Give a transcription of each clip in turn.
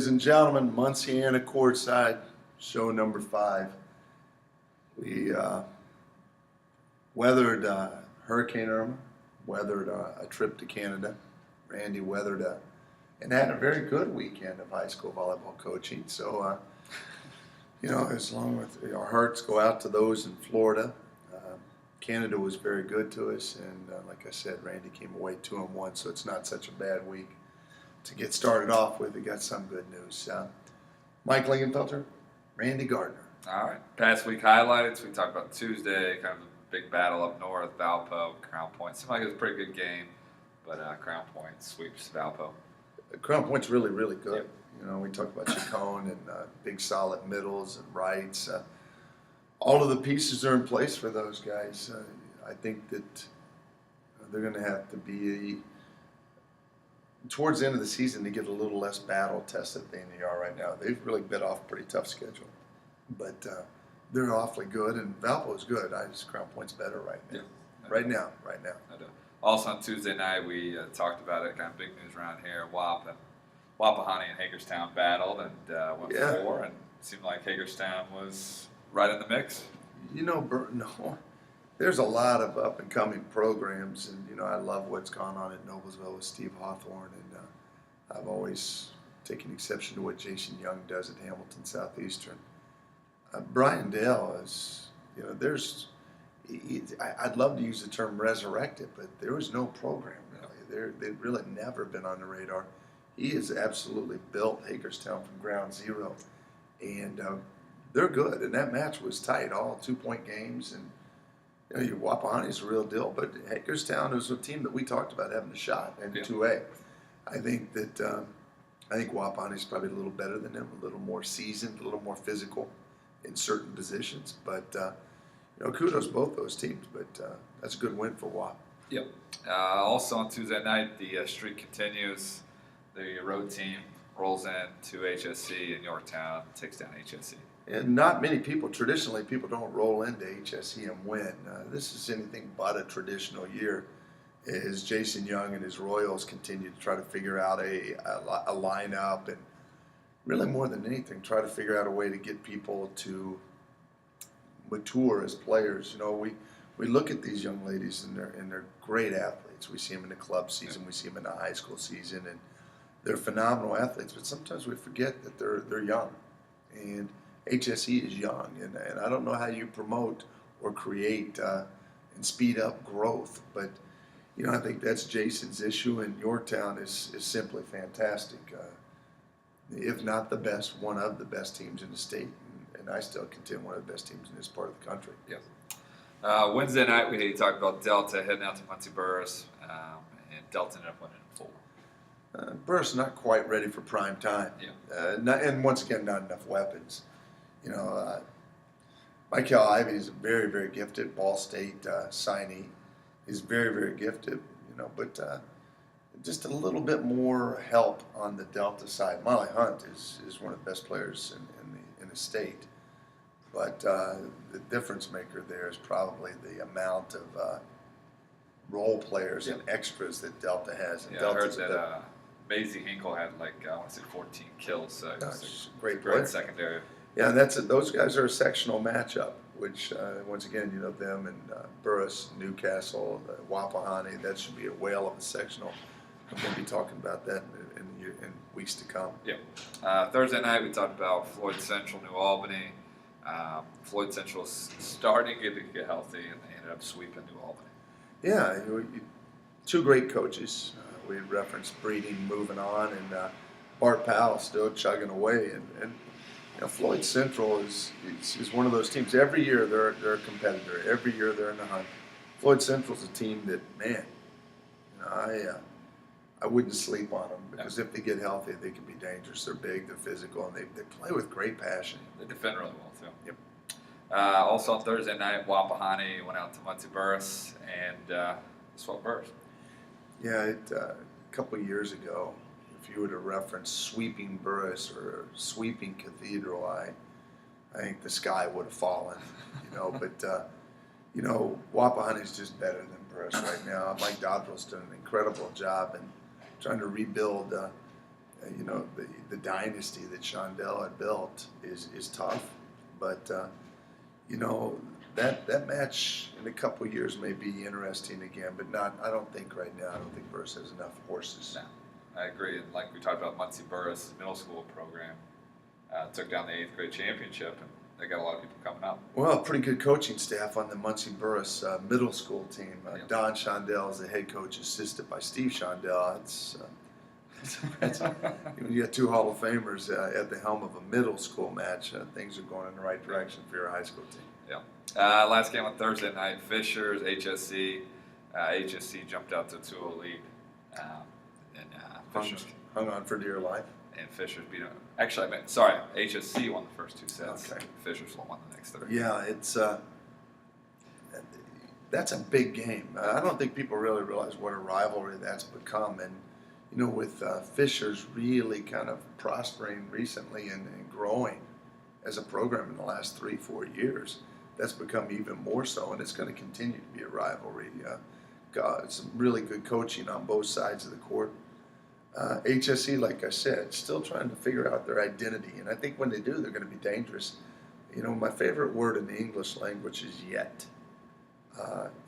Ladies and gentlemen, Munciana Courtside, show number 5. We weathered Hurricane Irma, weathered a trip to Canada. Randy weathered and had a very good weekend of high school volleyball coaching. So, as long as our hearts go out to those in Florida. Canada was very good to us, and like I said, Randy came away 2-1, so it's not such a bad week to get started off with. We got some good news. Mike Lingenfelter, Randy Gardner. All right. Past week highlights. We talked about Tuesday, kind of a big battle up north, Valpo, Crown Point. Seemed like it was a pretty good game, but Crown Point sweeps Valpo. Crown Point's really, really good. Yep. We talked about Chacon and big solid middles and rights. All of the pieces are in place for those guys. I think that they're going to have to be, towards the end of the season, to get a little less battle tested than they are right now. They've really bit off a pretty tough schedule. But they're awfully good, and Valpo's good. Crown Point's better right now. Yeah, right now. I do. Also on Tuesday night, we talked about it, kind of big news around here. Wapahani and Hagerstown battled and went 4, and it seemed like Hagerstown was right in the mix. There's a lot of up-and-coming programs, and I love what's gone on at Noblesville with Steve Hawthorne, and I've always taken exception to what Jason Young does at Hamilton Southeastern. Brian Dale is, I'd love to use the term resurrected, but there was no program really. They've really never been on the radar. He has absolutely built Hagerstown from ground zero, and they're good. And that match was tight, all 2-point games, and Wapahani's a real deal. But Hagerstown is a team that we talked about having a shot in 2A. I think Wapahani's probably a little better than them, a little more seasoned, a little more physical in certain positions. But kudos both those teams. But that's a good win for Wap. Yep. Also on Tuesday night, the streak continues. The road team rolls in to HSC in Yorktown, takes down HSC. And not many people, traditionally, people don't roll into HSC and win. This is anything but a traditional year, as Jason Young and his Royals continue to try to figure out a lineup, and really more than anything, try to figure out a way to get people to mature as players. We look at these young ladies, and they're great athletes. We see them in the club season, we see them in the high school season, and they're phenomenal athletes. But sometimes we forget that they're young, and HSE is young, and I don't know how you promote or create and speed up growth, but I think that's Jason's issue, and Yorktown is simply fantastic. If not the best, one of the best teams in the state, and I still contend one of the best teams in this part of the country. Yes. Wednesday night, we talked about Delta heading out to Muncie Burris, and Delta ended up winning 4. Burris not quite ready for prime time. Yeah. And once again, not enough weapons. Michael Ivey is very, very gifted. Ball State signee. He's very, very gifted. But just a little bit more help on the Delta side. Molly Hunt is one of the best players in the state. But the difference maker there is probably the amount of role players and extras that Delta has. And I heard that Maisie Hinkle had 14 kills. So great secondary. Yeah, and those guys are a sectional matchup, which once again, them and Burris, Newcastle, Wapahani, that should be a whale of a sectional. I'm going to be talking about that in weeks to come. Yeah. Thursday night, we talked about Floyd Central, New Albany. Floyd Central is starting to get healthy, and they ended up sweeping New Albany. Yeah, two great coaches. We referenced Breeding moving on, and Bart Powell still chugging away. And Floyd Central is one of those teams. Every year they're a competitor. Every year they're in the hunt. Floyd Central's a team that, man, I wouldn't sleep on them, because if they get healthy, they can be dangerous. They're big, they're physical, and they play with great passion. They defend really well, too. Yep. Also on Thursday night, Wapahani went out to Muncie Burris and swept Burris. Yeah, a couple of years ago, if you would have referenced sweeping Burris or sweeping Cathedral, I think the sky would have fallen, But Wapahani is just better than Burris right now. Mike Dodrell's done an incredible job in trying to rebuild the dynasty that Shondell had built is tough, but that match in a couple of years may be interesting again, but not. I don't think right now. I don't think Burris has enough horses. No, I agree. And like we talked about, Muncie Burris middle school program took down the 8th grade championship, and they got a lot of people coming up. Well, pretty good coaching staff on the Muncie Burris middle school team. Don Shondell is the head coach, assisted by Steve Shondell. You got 2 Hall of Famers at the helm of a middle school match. Things are going in the right direction for your high school team. Yeah. Last game on Thursday night, Fishers, HSC. HSC jumped out to 2-0 lead. Fishers hung on for dear life. And Fishers beat them. Actually, HSC won the first 2 sets. Okay. Fishers won the next 3. Yeah, that's a big game. I don't think people really realize what a rivalry that's become. And with Fishers really kind of prospering recently and growing as a program in the last 3-4 years, that's become even more so, and it's going to continue to be a rivalry. Some really good coaching on both sides of the court. HSC, like I said, still trying to figure out their identity, and I think when they do, they're going to be dangerous. My favorite word in the English language is yet,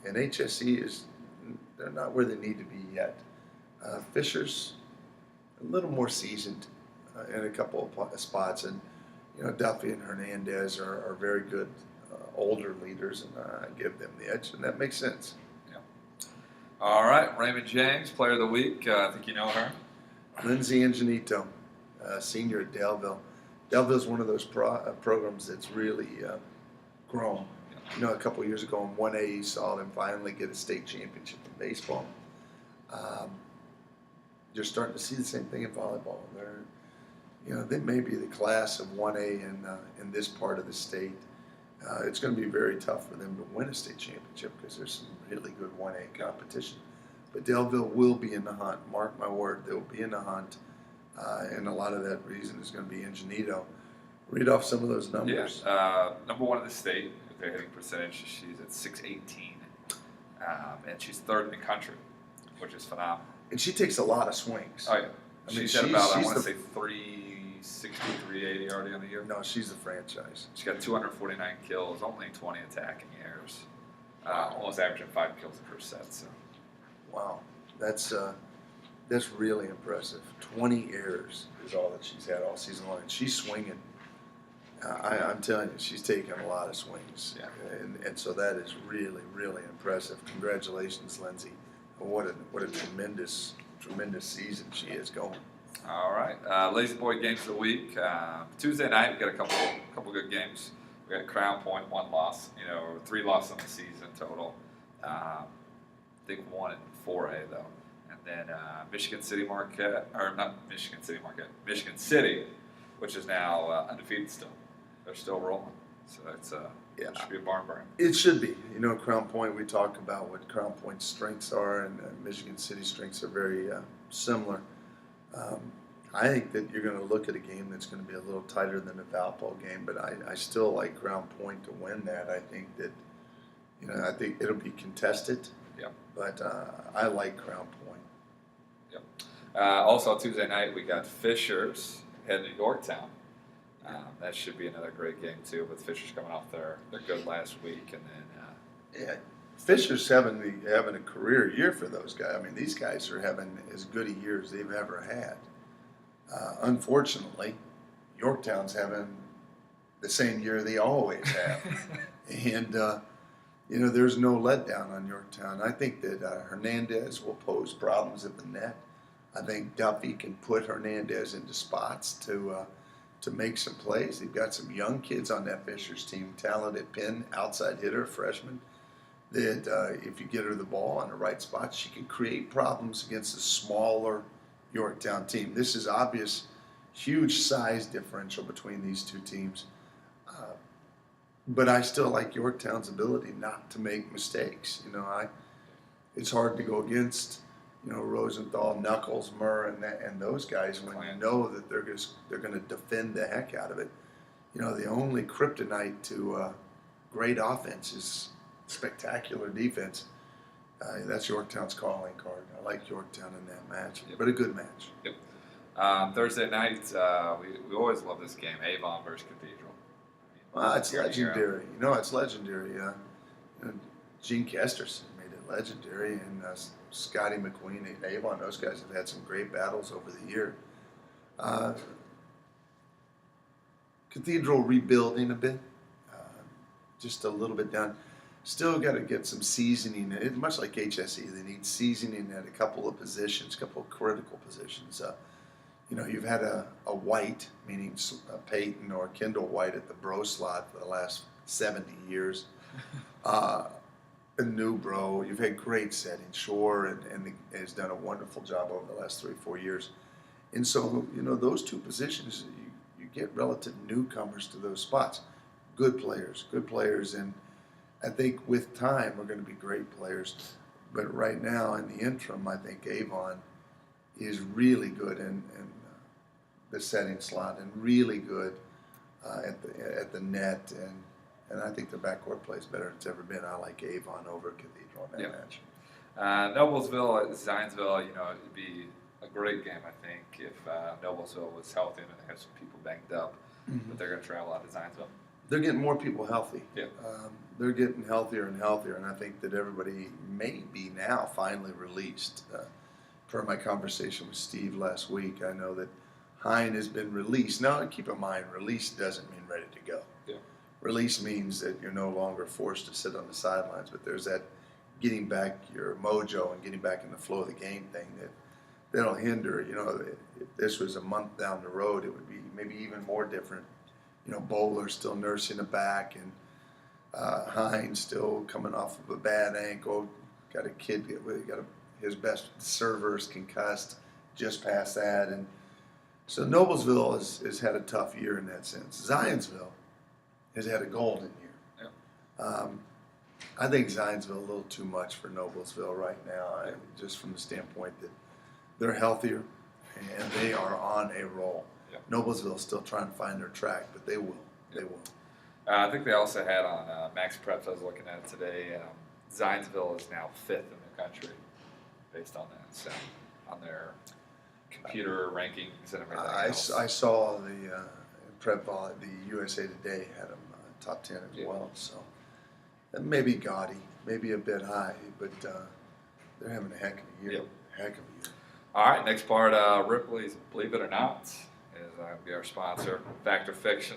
and HSC they're not where they need to be yet. Fishers, a little more seasoned in a couple of spots, and Duffy and Hernandez are very good older leaders, and I give them the edge, and that makes sense. Yeah. All right, Raymond James, Player of the Week. I think you know her. Lindsay Ingenito, senior at Daleville. Daleville is one of those programs that's really grown. A couple of years ago in 1A, you saw them finally get a state championship in baseball. You're starting to see the same thing in volleyball. They may be the class of 1A in this part of the state. It's going to be very tough for them to win a state championship because there's some really good 1A competition. But Daleville will be in the hunt. Mark my word, they'll be in the hunt. And a lot of that reason is going to be Ingenito. Read off some of those numbers. Yeah, number 1 in the state with their hitting percentage. She's at .618, and she's 3rd in the country, which is phenomenal. And she takes a lot of swings. Oh, yeah. She's at about, I want to say, 360, 380 already on the year. No, she's a franchise. She's got 249 kills, only 20 attacking errors. Almost averaging 5 kills per set. So. Wow. That's really impressive. 20 errors is all that she's had all season long. And she's swinging. I'm telling you, she's taking a lot of swings. Yeah. And so that is really, really impressive. Congratulations, Lindsay. What a tremendous season she is going. All right, Lazy Boy Games of the Week. Tuesday night we got a couple good games. We got Crown Point 1 loss. 3 losses on the season total. I think 1 in 4A though. And then Michigan City, which is now undefeated still. They're still rolling. So that's it should be a barn burner. It should be. Crown Point, we talk about what Crown Point's strengths are, and Michigan City's strengths are very similar. I think that you're going to look at a game that's going to be a little tighter than the Valpo game, but I still like Crown Point to win that. I think that, I think it'll be contested. Yeah. But I like Crown Point. Yep. Also Tuesday night we got Fishers heading to Yorktown. That should be another great game too, with Fishers coming off their good last week, and then Fishers having a career year for those guys. I mean, these guys are having as good a year as they've ever had. Unfortunately, Yorktown's having the same year they always have, and there's no letdown on Yorktown. I think that Hernandez will pose problems at the net. I think Duffy can put Hernandez into spots to make some plays. They've got some young kids on that Fishers team, talented pin, outside hitter, freshman, that if you get her the ball on the right spot, she can create problems against a smaller Yorktown team. This is obvious, huge size differential between these two teams. But I still like Yorktown's ability not to make mistakes. It's hard to go against Rosenthal, Knuckles, Murr, and those guys when you know that they're going to defend the heck out of it. The only kryptonite to great offense is spectacular defense. That's Yorktown's calling card. I like Yorktown in that match, but a good match. Yep. Thursday night, we always love this game, Avon versus Cathedral. Well, it's Year in, year out. legendary. You know, it's legendary. Gene Kesterson made it legendary, and Scotty McQueen, Avon, those guys have had some great battles over the year. Cathedral rebuilding a bit, just a little bit down. Still got to get some seasoning. Much like HSE, they need seasoning at a couple of positions, a couple of critical positions. You've had a White, meaning Peyton or Kendall White at the bro slot for the last 70 years. A new bro. You've had great setting. Shore and has done a wonderful job over the last 3-4 years. And so, those two positions, you get relative newcomers to those spots. Good players, and I think with time are going to be great players. But right now, in the interim, I think Avon is really good in the setting slot and really good at the net, and I think the backcourt plays better than it's ever been. I like Avon over Cathedral in that match. Noblesville at Zionsville, it'd be a great game, I think, if Noblesville was healthy, and they have some people banged up, but they're going to travel out to Zionsville. They're getting more people healthy. Yeah. They're getting healthier and healthier, and I think that everybody may be now finally released. Per my conversation with Steve last week, I know that Hine has been released. Now, keep in mind, release doesn't mean ready to go. Yeah. Release means that you're no longer forced to sit on the sidelines, but there's that getting back your mojo and getting back in the flow of the game thing that'll hinder. If this was a month down the road, it would be maybe even more different. Bowler still nursing a back, and Hines still coming off of a bad ankle. Got a kid his best server is concussed, just past that, and so Noblesville has had a tough year in that sense. Zionsville has had a golden year. Yeah. I think Zionsville a little too much for Noblesville right now, just from the standpoint that they're healthier and they are on a roll. Yeah. Noblesville's still trying to find their track, but they will. Yeah. They will. I think they also had on Max Preps I was looking at today, Zionsville is now 5th in the country based on that. So on their computer rankings and everything else. I saw the prep volley, the USA Today had them top 10 as well. So maybe gaudy, maybe a bit high, but they're having a heck of a year. Yep. Heck of a year. All right, next part, Ripley's Believe It or Not is going to be our sponsor. Fact or Fiction.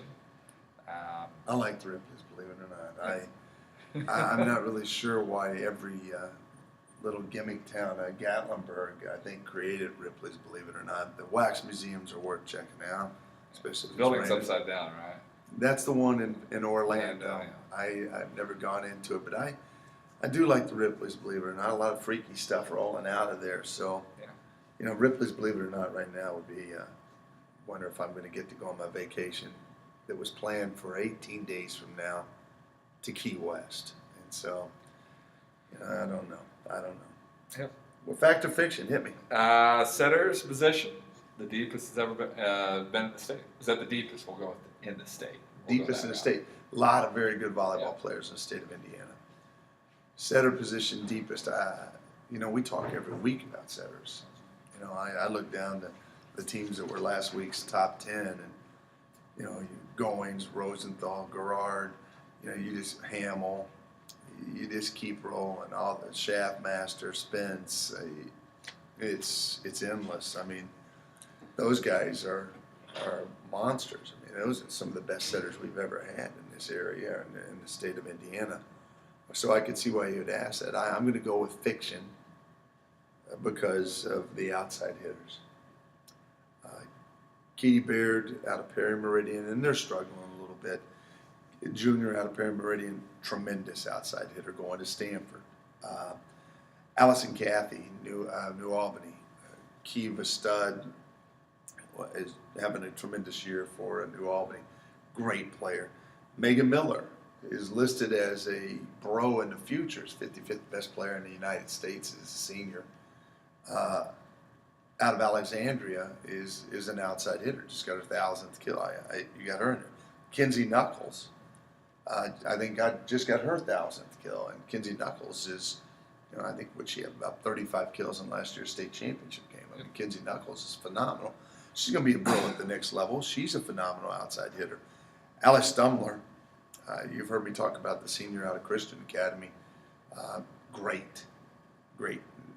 I like the Ripley's, believe it or not. I'm not really sure why every little gimmick town, Gatlinburg, I think, created Ripley's, believe it or not. The wax museums are worth checking out, especially The building's upside down, right? That's the one in Orlando. I've never gone into it, but I do like the Ripley's, believe it or not. A lot of freaky stuff rolling out of there. So, Ripley's, believe it or not, right now would be, wonder if I'm going to get to go on my vacation that was planned for 18 days from now to Key West. And so, I don't know. Yep. Well, fact or fiction, hit me. Setter's position, the deepest has ever been in the state. Is that the deepest? We'll go with in the state. Deepest in the state. A lot of very good volleyball players in the state of Indiana. Setter position, deepest. We talk every week about setters. I look down to the teams that were last week's top 10, and Goings, Rosenthal, Gerard, you just Hamill, you just keep rolling. All the Shaftmaster, Spence, it's endless. I mean, those guys are monsters. I mean, those are some of the best setters we've ever had in this area in the state of Indiana. So I could see why you would ask that. I'm going to go with fiction because of the outside hitters. Katie Baird out of Perry Meridian, and they're struggling a little bit. Junior out of Perry Meridian, tremendous outside hitter going to Stanford. Allison Cathy, New Albany. Kiva Stud is having a tremendous year for New Albany. Great player. Megan Miller is listed as a bro in the futures, 55th best player in the United States as a senior. Out of Alexandria is an outside hitter. Just got her 1,000th kill. You got her in there. Kinsey Knuckles, I think just got her 1,000th kill. And Kinsey Knuckles is, I think she had about 35 kills in last year's state championship game. I mean, Kinsey Knuckles is phenomenal. she's going to be a pro at the next level. She's a phenomenal outside hitter. Alice Stumler, you've heard me talk about the senior out of Christian Academy. Great.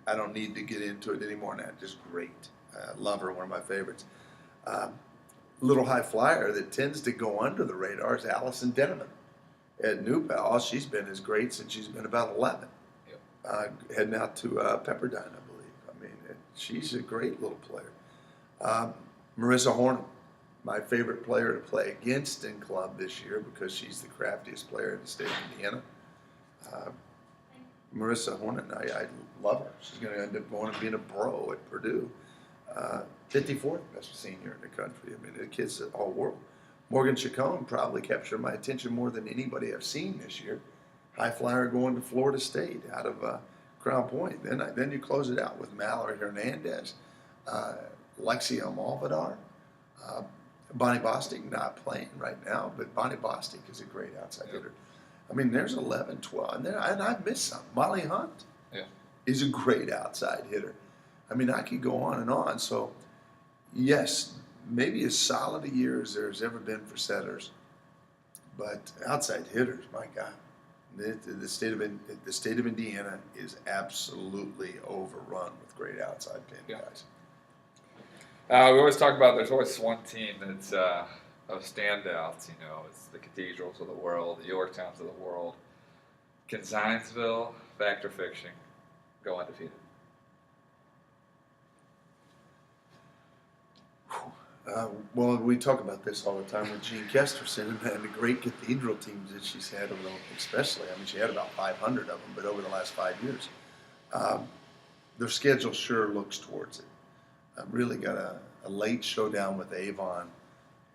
I don't need to get into it any more than that. Just great. Love her, one of my favorites. Little high flyer that tends to go under the radar is Allison Denneman at New Pal. She's been as great since she's been about 11. Yep. Heading out to Pepperdine, I believe. I mean, she's a great little player. Marissa Hornum, my favorite player to play against in club this year because she's the craftiest player in the state of Indiana. Marissa Hornum, I love her. She's going to end up going and being a pro at Purdue. 54th best senior in the country. I mean, the kid's all world. Morgan Chacon probably captured my attention more than anybody I've seen this year. High flyer going to Florida State out of Crown Point. Then you close it out with Mallory Hernandez, Lexia Malvadar, Bonnie Bostic not playing right now, but Bonnie Bostic is a great outside hitter. I mean, there's 11, 12, and I've missed some. Molly Hunt is a great outside hitter. I mean, I could go on and on. So, yes, maybe as solid a year as there's ever been for setters, but outside hitters, my God, the state of Indiana is absolutely overrun with great outside pin guys. We always talk about there's always one team that's of standouts. You know, it's the Cathedrals of the world, the Yorktowns of the world. Can Zionsville, fact or fiction, go undefeated? Well, we talk about this all the time with Jean Kesterson and the great cathedral teams that she's had, especially. I mean, she had about 500 of them, but over the last 5 years. Their schedule sure looks towards it. I've really got a late showdown with Avon.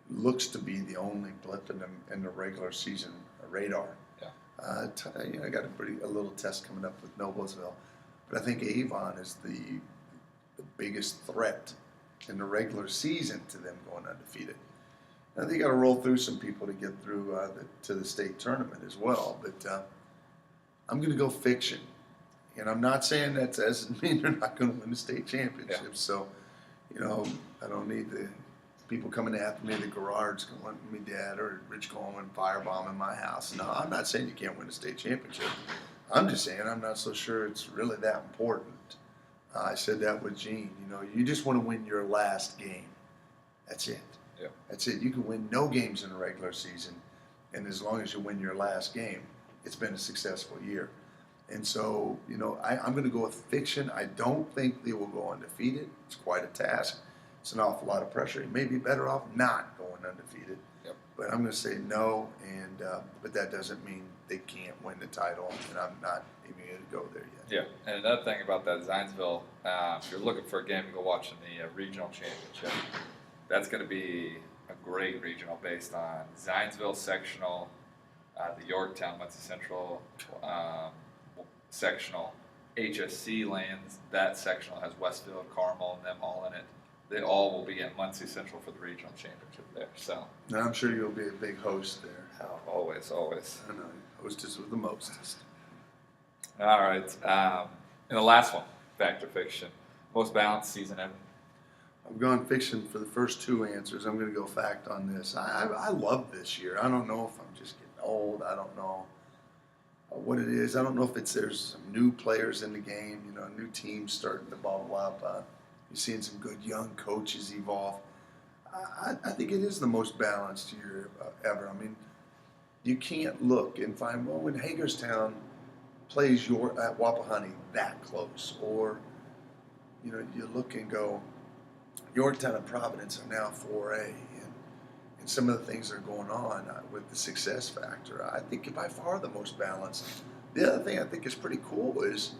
Looks to be the only blip in the regular season radar. Yeah. I got a little test coming up with Noblesville, but I think Avon is the biggest threat in the regular season to them going undefeated. Now they got to roll through some people to get through to the state tournament as well. But I'm going to go fiction, and I'm not saying that doesn't mean they're not going to win the state championship. Yeah. So, I don't need the people coming after me at the garage going, "Me dad or Rich Coleman firebombing my house." No, I'm not saying you can't win a state championship. I'm just saying I'm not so sure it's really that important. I said that with Gene. You just want to win your last game. That's it. Yeah. That's it. You can win no games in the regular season, and as long as you win your last game, it's been a successful year. And so, I'm going to go with fiction. I don't think they will go undefeated. It's quite a task. It's an awful lot of pressure. You may be better off not going undefeated. Yep. But I'm going to say no, but that doesn't mean they can't win the title, and I'm not even going to go there yet. Yeah, and another thing about that, Zionsville, if you're looking for a game to go watch in the regional championship, that's going to be a great regional based on Zionsville sectional, the Yorktown, Muncie Central sectional, HSC lands. That sectional has Westfield, Carmel, and them all in it. They all will be at Muncie Central for the regional championship there. So, and I'm sure you'll be a big host there. Oh, always. I know, hostess with the mostest. All right. And the last one, fact or fiction, most balanced season ever. I've gone fiction for the first two answers. I'm going to go fact on this. I love this year. I don't know if I'm just getting old. I don't know what it is. I don't know if there's some new players in the game, new teams starting to bubble up. You're seeing some good young coaches evolve. I think it is the most balanced year ever. I mean, you can't look and find, well, when Hagerstown plays at Wapahani that close, or, you look and go, Yorktown and Providence are now 4A, and some of the things that are going on with the success factor, I think by far the most balanced. The other thing I think is pretty cool is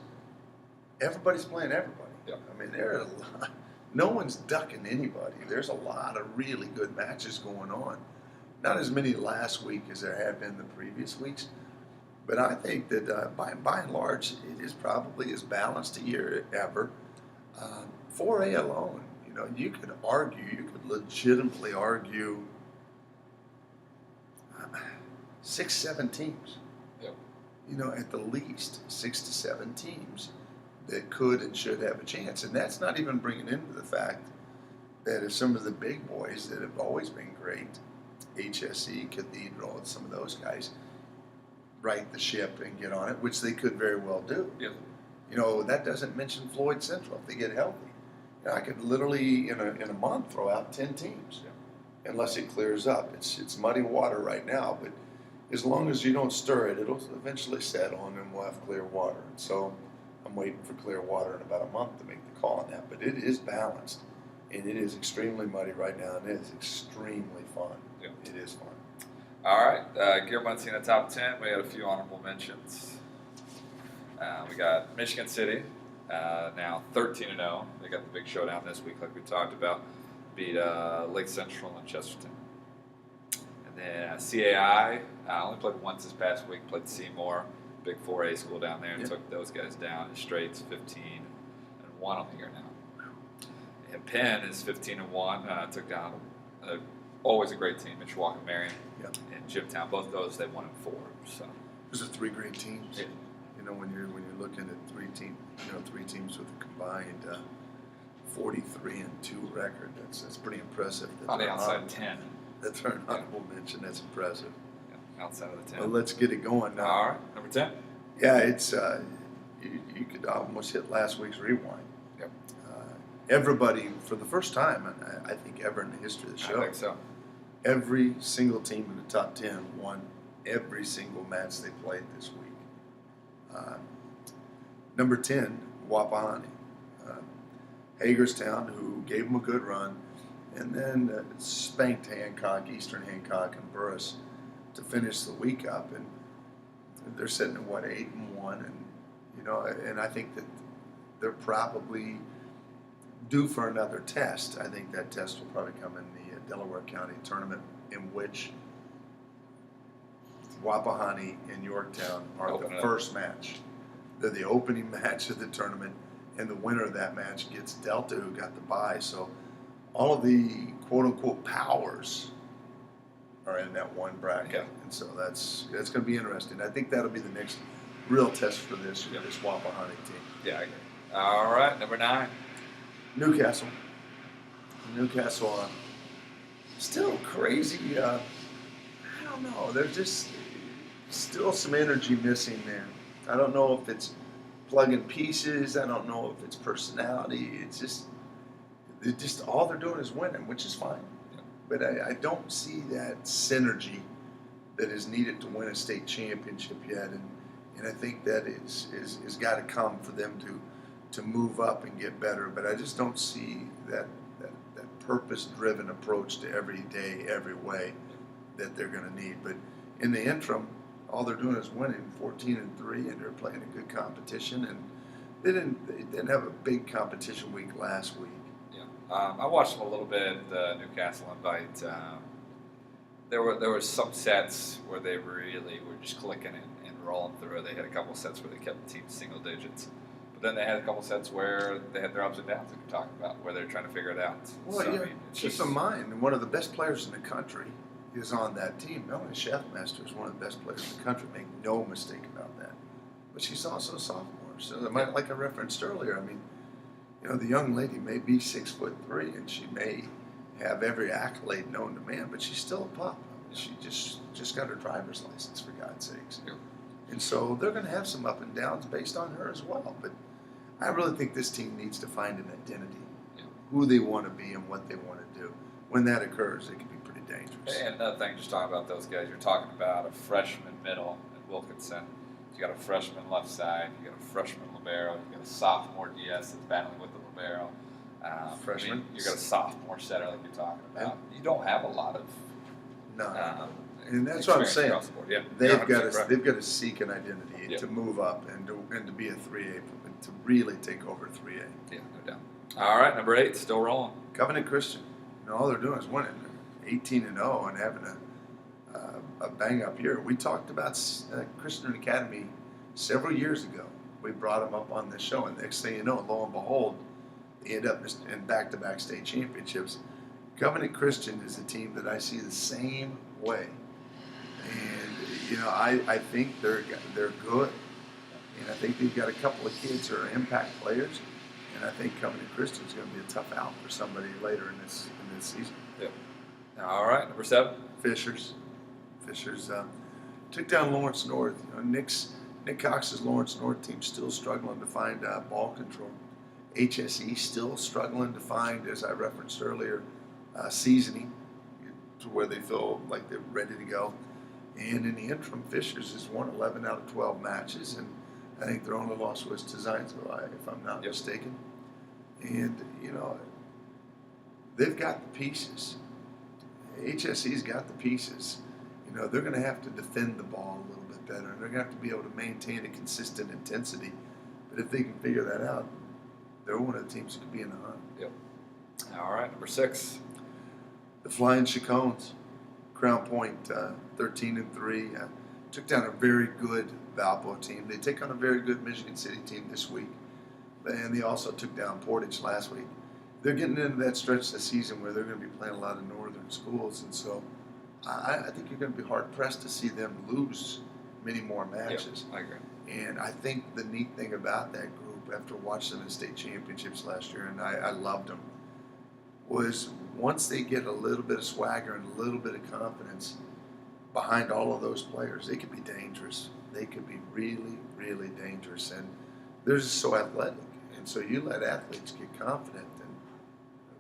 everybody's playing everybody. Yep. I mean, there are a lot. No one's ducking anybody. There's a lot of really good matches going on. Not as many last week as there have been the previous weeks, but I think that by and large, it is probably as balanced a year ever. 4A alone, you could legitimately argue 6, 7 teams. Yep. At the least 6 to 7 teams that could and should have a chance. And that's not even bringing into the fact that if some of the big boys that have always been great, HSE, Cathedral, and some of those guys, right the ship and get on it, which they could very well do. Yep. You know, that doesn't mention Floyd Central if they get healthy. You know, I could literally in a month throw out 10 teams, unless it clears up. It's muddy water right now, but as long as you don't stir it, it'll eventually settle, and then we'll have clear water. And so I'm waiting for clear water in about a month to make the call on that. But it is balanced, and it is extremely muddy right now, and it is extremely fun. Yep. It is fun. All right, Gear Munciana top 10. We had a few honorable mentions. We got Michigan City, now 13-0. They got the big showdown this week, like we talked about. Beat Lake Central and Chesterton. And then CAI, only played once this past week, played Seymour, big 4A school down there, and Yep. took those guys down. The Straits 15-1 on the year now. And Penn is 15-1, took down always a great team, Mishawaka Marion Yep. and Jimtown. Both those they won in 4. So Those are 3 great teams. Yeah. You know, when you're looking at 3 teams with a combined 43-2 record, that's pretty impressive. on the outside 10. That's our honorable mention. That's impressive. Yeah, outside of the 10. Well, let's get it going now. All right, number 10. Yeah, it's you could almost hit last week's rewind. Yep. Everybody, for the first time, I think ever in the history of the show, I think so. every single team in the top 10 won every single match they played this week. Number 10, Wapahani. Hagerstown, who gave them a good run, and then spanked Hancock, Eastern Hancock, and Burris to finish the week up. And they're sitting at, 8-1, and and I think that they're probably due for another test. I think that test will probably come in the Delaware County tournament, in which Wapahani and Yorktown are the first match. They're the opening match of the tournament, and the winner of that match gets Delta, who got the bye. So all of the quote-unquote powers are in that one bracket, Okay. and so that's going to be interesting. I think that'll be the next real test for this Wapahani team. Yeah, I agree. All right, number 9. Newcastle, still crazy. I don't know. There's just still some energy missing there. I don't know if it's plugging pieces. I don't know if it's personality. It's just all they're doing is winning, which is fine. Yeah. But I don't see that synergy that is needed to win a state championship yet, and I think that is got to come for them to move up and get better. But I just don't see that purpose-driven approach to every day, every way that they're going to need. But in the interim, all they're doing is winning 14-3, and they're playing a good competition. And they didn't have a big competition week last week. Yeah, I watched them a little bit. The Newcastle invite. There were some sets where they really were just clicking and rolling through. They had a couple sets where they kept the team single digits. But then they had a couple sets where they had their ups and downs that we talked about, where they're trying to figure it out. Well, so, yeah, I mean, keep in mind, one of the best players in the country is on that team. Melanie Chefmaster is one of the best players in the country. Make no mistake about that. But she's also a sophomore. So, like I referenced earlier, I mean, the young lady may be 6'3", and she may have every accolade known to man, but she's still a pup. She just got her driver's license, for God's sakes. Yeah. And so they're going to have some up and downs based on her as well. But I really think this team needs to find an identity, who they want to be and what they want to do. When that occurs, it can be pretty dangerous. And another thing, just talking about those guys, you're talking about a freshman middle at Wilkinson. You got a freshman left side. You got a freshman libero. You got a sophomore DS that's battling with the libero. Freshman. You got a sophomore setter like you're talking about. You don't have a lot of. No. And that's what I'm saying. across the board. Yeah, They've you're got to seek an identity to move up and to be a 3A, to really take over 3A. Yeah, no doubt. All right, number 8, still rolling. Covenant Christian. All they're doing is winning. 18-0 and having a bang up year. We talked about Christian Academy several years ago. We brought them up on this show, and next thing you know, lo and behold, they end up in back-to-back state championships. Covenant Christian is a team that I see the same way, and I think they're good, and I think they've got a couple of kids who are impact players, And I think coming to Christian is going to be a tough out for somebody later in this season. Yep. All right, number 7. Fishers took down Lawrence North. Nick Cox's Lawrence North team still struggling to find ball control. HSE still struggling to find, as I referenced earlier, seasoning to where they feel like they're ready to go. And in the interim, Fishers has won 11 out of 12 matches, and I think their only loss was to Zionsville, if I'm not mistaken. And, they've got the pieces. HSE's got the pieces. They're going to have to defend the ball a little bit better, and they're going to have to be able to maintain a consistent intensity. But if they can figure that out, they're one of the teams that could be in the hunt. Yep. All right, number 6. The Flying Chacones, Crown Point, 13-3, took down a very good Valpo team. They take on a very good Michigan City team this week, and they also took down Portage last week. They're getting into that stretch this season where they're going to be playing a lot of northern schools, and so I think you're going to be hard-pressed to see them lose many more matches. Yep, I agree. And I think the neat thing about that group, after watching them in state championships last year, and I loved them, was once they get a little bit of swagger and a little bit of confidence behind all of those players, they could be dangerous. They could be really, really dangerous. And they're just so athletic. And so you let athletes get confident, and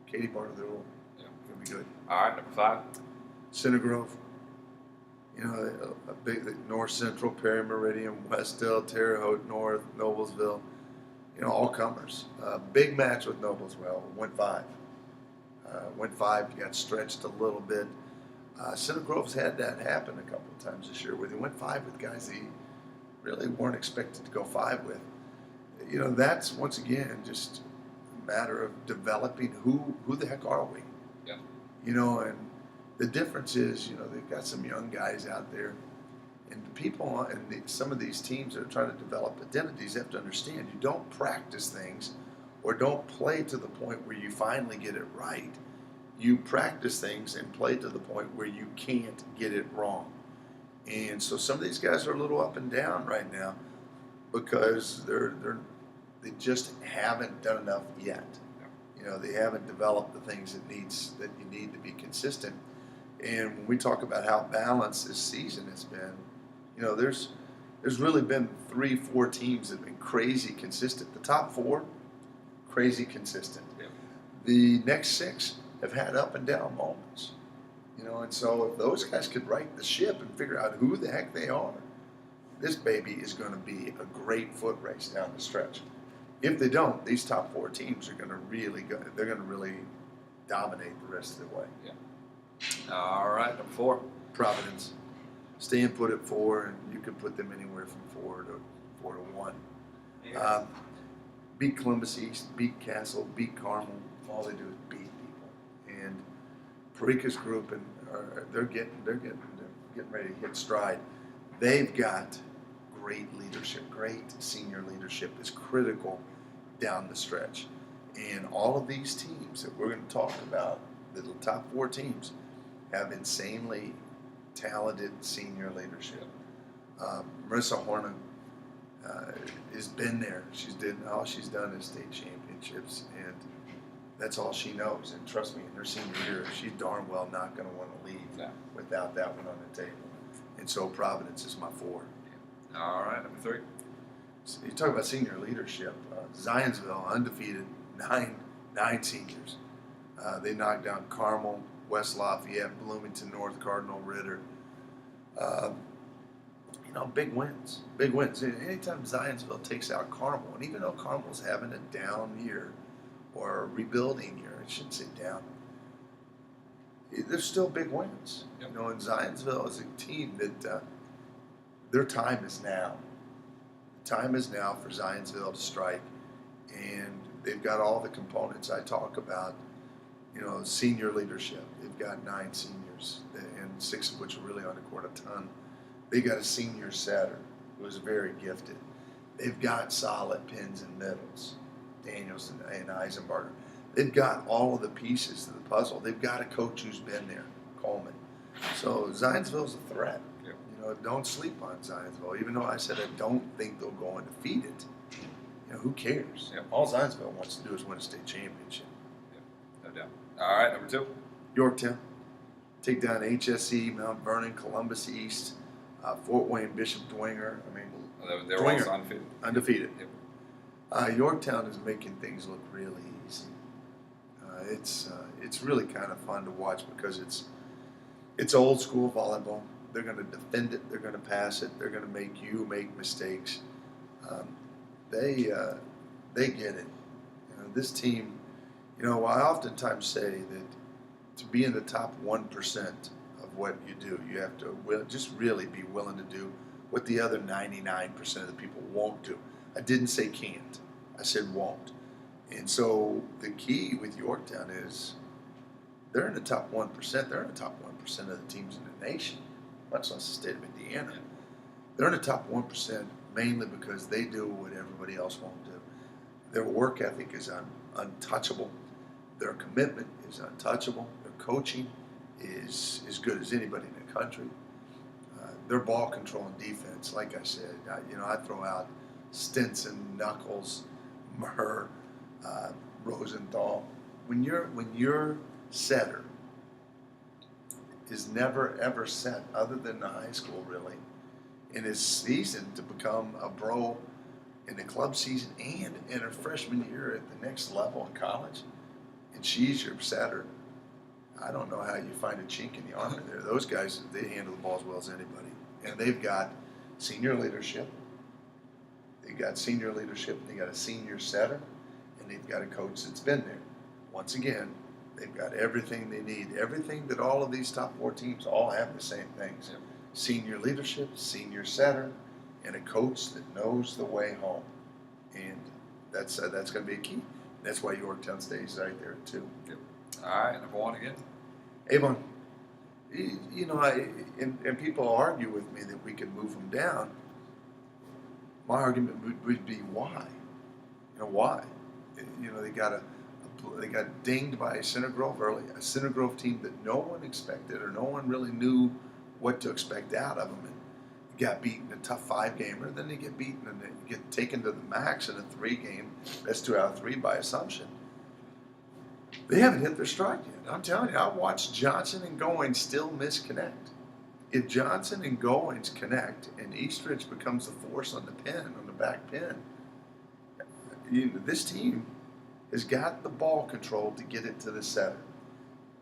Katie Barter, they're all going to be good. All right, number 5. Center Grove, a big North Central, Perry Meridian, Westdale, Terre Haute North, Noblesville, all comers. Big match with Noblesville, went 5. Got stretched a little bit. Center Grove's had that happen a couple of times this year where they went 5 with guys they really weren't expected to go 5 with. That's, once again, just a matter of developing who the heck are we? Yeah. And the difference is, they've got some young guys out there, and the people and some of these teams that are trying to develop identities have to understand you don't practice things or don't play to the point where you finally get it right. You practice things and play to the point where you can't get it wrong. And so some of these guys are a little up and down right now because they just haven't done enough yet. They haven't developed the things that you need to be consistent. And when we talk about how balanced this season has been, there's really been 3-4 teams that have been crazy consistent. The top 4, crazy consistent. Yeah. The next 6 have had up and down moments. And so if those guys could right the ship and figure out who the heck they are, this baby is going to be a great foot race down the stretch. If they don't, these top 4 teams are going to they're going to really dominate the rest of the way. Yeah. All right, number 4. Providence. Stay put at 4, and you can put them anywhere from 4 to 1. Yeah. Beat Columbus East, beat Castle, beat Carmel. All they do is beat people. And Parika's group, and they're getting ready to hit stride. They've got great leadership. Great senior leadership is critical down the stretch. And all of these teams that we're going to talk about, the top 4 teams, have insanely talented senior leadership. Marissa Hornan has been there. All she's done is state championships, and that's all she knows. And trust me, in her senior year, she's darn well not going to want to leave without that one on the table. And so Providence is my 4. All right, number 3. So you talk about senior leadership. Zionsville, undefeated, nine seniors. They knocked down Carmel, West Lafayette, Bloomington North, Cardinal Ritter. Big wins. Big wins. Anytime Zionsville takes out Carmel, and even though Carmel's having a down year or a rebuilding year, I shouldn't say down, there's still big wins. Yep. And Zionsville is a team that their time is now. The time is now for Zionsville to strike, and they've got all the components I talk about. Senior leadership. They've got 9 seniors, and 6 of which are really on the court a ton. They got a senior setter who is very gifted. They've got solid pins and middles, Daniels and Eisenbarger. They've got all of the pieces of the puzzle. They've got a coach who's been there, Coleman. So Zionsville's a threat. Yep. Don't sleep on Zionsville. Even though I said I don't think they'll go undefeated, who cares? Yep. All Zionsville wants to do is win a state championship. No doubt. All right, number 2. Yorktown, take down HSE, Mount Vernon, Columbus East, Fort Wayne, Bishop Dwenger. I mean, They were also undefeated. Undefeated. Yep. Yorktown is making things look really easy. It's really kind of fun to watch because it's old school volleyball. They're going to defend it. They're going to pass it. They're going to make you make mistakes. They get it. This team. I oftentimes say that to be in the top 1% of what you do, you have to just really be willing to do what the other 99% of the people won't do. I didn't say can't. I said won't. And so the key with Yorktown is they're in the top 1%. They're in the top 1% of the teams in the nation, much less the state of Indiana. They're in the top 1% mainly because they do what everybody else won't do. Their work ethic is untouchable. Their commitment is untouchable. Their coaching is as good as anybody in the country. Their ball control and defense, like I said, I throw out Stinson, Knuckles, Murr, Rosenthal. When your setter is never ever set, other than the high school really, in his season to become a pro in the club season and in her freshman year at the next level in college, and she's your setter, I don't know how you find a chink in the armor there. Those guys, they handle the ball as well as anybody. And they've got senior leadership. They've got senior leadership. They got a senior setter, and they've got a coach that's been there. Once again, they've got everything they need. Everything that all of these top 4 teams all have the same things. Yep. Senior leadership, senior setter, and a coach that knows the way home. And that's going to be a key. That's why Yorktown stays right there too. Yep. All right, number 1 again. Avon, and people argue with me that we could move them down. My argument would be why? Why? They got dinged by Center Grove early, a Center Grove team that no one expected or no one really knew what to expect out of them. And got beaten in a tough 5-gamer, then they get beaten and they get taken to the max in a 3-game, best 2 out of 3 by Assumption. They haven't hit their stride yet. I'm telling you, I watched Johnson and Goins still misconnect. If Johnson and Goins connect and Eastridge becomes the force on the pin, on the back pin, this team has got the ball control to get it to the setter.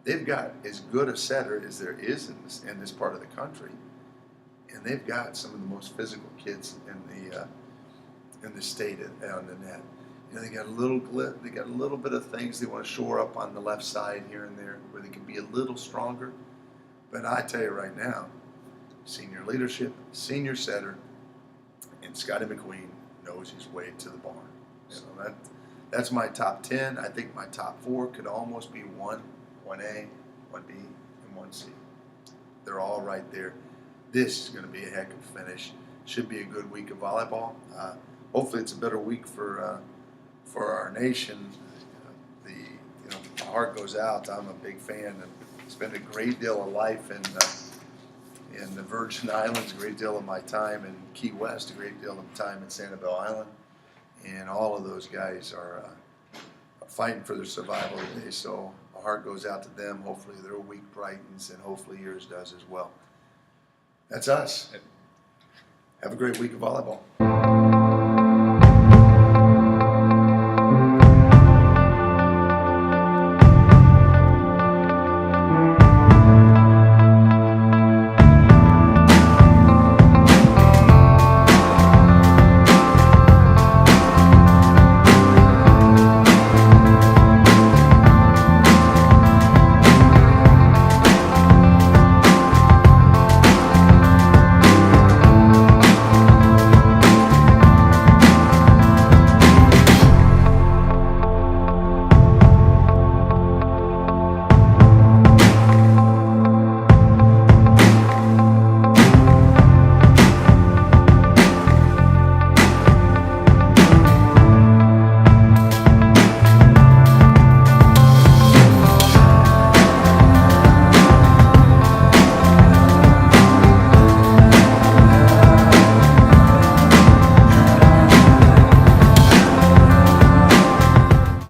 They've got as good a setter as there is in this part of the country, and they've got some of the most physical kids in the state on the net. They got a little glip. They got a little bit of things they want to shore up on the left side here and there, where they can be a little stronger. But I tell you right now, senior leadership, senior setter, and Scotty McQueen knows his way to the barn. So that's my top 10. I think my top 4 could almost be 1A, 1B, and 1C. They're all right there. This is going to be a heck of a finish. Should be a good week of volleyball. Hopefully, it's a better week for our nation. My heart goes out. I'm a big fan and spend a great deal of life in the Virgin Islands, a great deal of my time in Key West, a great deal of time in Sanibel Island, and all of those guys are fighting for their survival today. So my heart goes out to them. Hopefully their week brightens, and hopefully yours does as well. That's us. Have a great week of volleyball.